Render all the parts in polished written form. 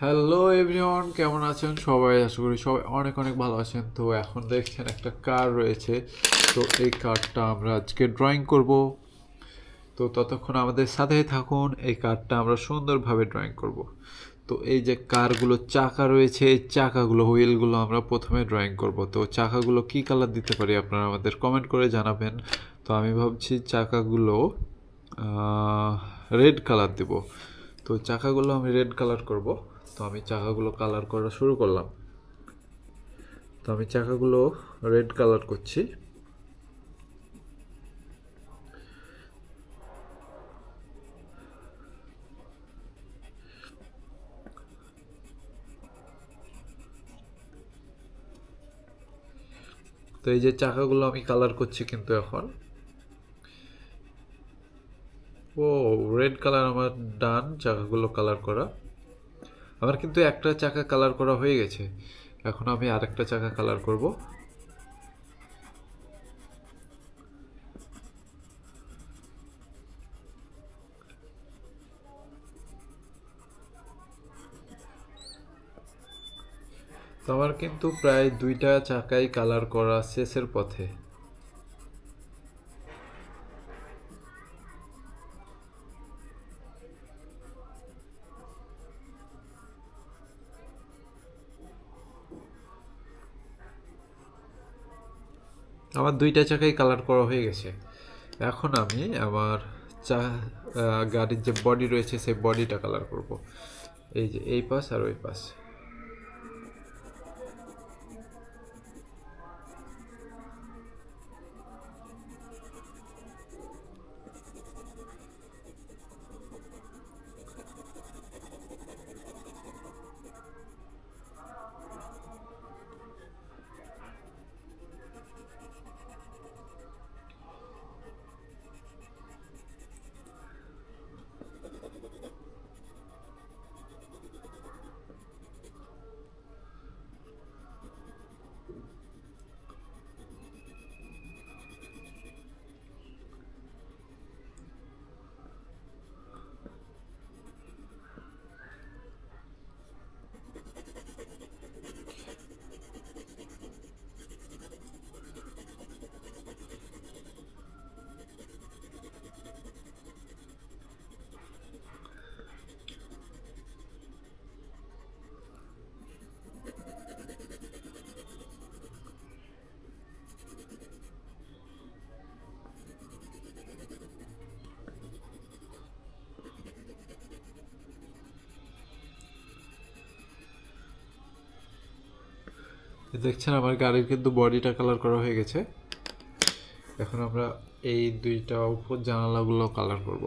Hello everyone, কেমন আছেন সবাই? আশা করি সবাই অনেক অনেক ভালো আছেন। তো এখন দেখছেন একটা কার রয়েছে। তো এই কারটা আমরা আজকে ড্রয়িং করব। তো ততক্ষণ আমাদের সাথেই থাকুন, এই কারটা আমরা সুন্দরভাবে ড্রয়িং করব। তো এই যে কারগুলো চাকা রয়েছে, এই চাকাগুলো হুইলগুলো আমরা প্রথমে ড্রয়িং করব। তো চাকাগুলো কি কালার দিতে পারি আপনারা আমাদের কমেন্ট করে জানাবেন। তো আমি ভাবছি চাকাগুলো রেড কালার দেব। তো চাকাগুলো আমি রেড কালার করব। তো আমি চাকাগুলো কালার করা শুরু করলাম। তো আমি চাকাগুলো রেড কালার করছি। তো এই যে চাকাগুলো আমি কালার করছি কিন্তু এখন। ও, রেড কালার আমার ডান, চাকাগুলো কালার করা। আমার কিন্তু একটা চাকা কালার করা হয়ে গেছে। এখন আমি আরেকটা চাকা কালার করব। তো আমার কিন্তু প্রায় দুইটা চাকাই কালার করা শেষের পথে। আমার দুইটা চাকাই কালার করা হয়ে গেছে। এখন আমি আমার চা গাড়ির যে বডি রয়েছে সেই বডিটা কালার করব। এই যে এই পাশ আর ওই পাশ। দেখছেন আমার গাড়ির কিন্তু বডিটা কালার করা হয়ে গেছে। এখন আমরা এই দুইটা উপর জানালাগুলো কালার করব।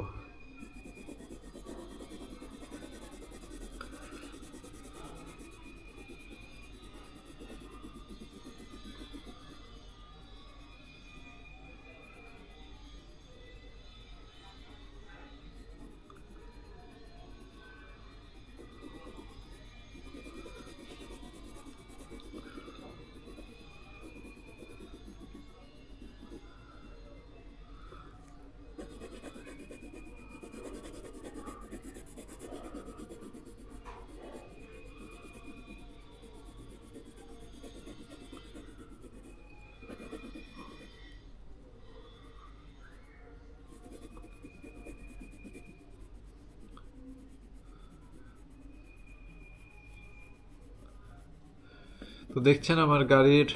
তো দেখছেন আমার গাড়ির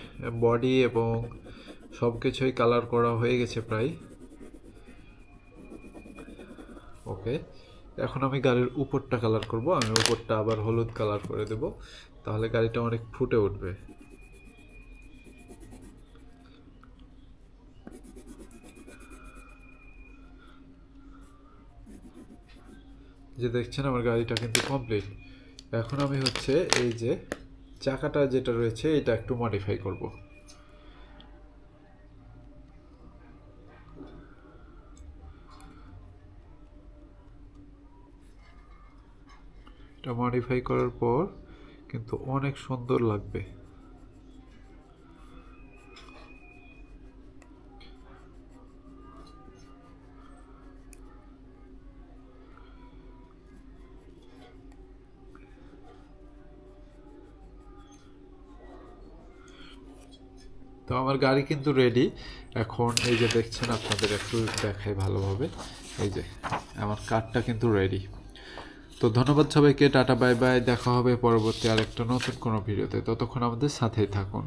বডি এবং সব কিছুই কালার করা হয়ে গেছে প্রায়। ওকে, এখন আমি গাড়ির উপরটা কালার করব। আমি উপরটা আবার হলুদ কালার করে দেব, তাহলে গাড়িটা অনেক ফুটে উঠবে। যে দেখছেন আমার গাড়িটা কিন্তু কমপ্লিট। এখন আমি হচ্ছে এই যে চাকাটা যেটা রয়েছে এটা একটু মডিফাই করব। এটা মডিফাই করার পর কিন্তু অনেক সুন্দর লাগবে। তো আমার গাড়ি কিন্তু রেডি। এখন এই যে দেখছেন, আপনাদের একটু দেখাই ভালোভাবে। এই যে আমার কারটা কিন্তু রেডি। তো ধন্যবাদ সবাইকে, টাটা বাই বাই, দেখা হবে পরবর্তী আরেকটা নতুন কোনো ভিডিওতে, ততক্ষণ আমাদের সাথেই থাকুন।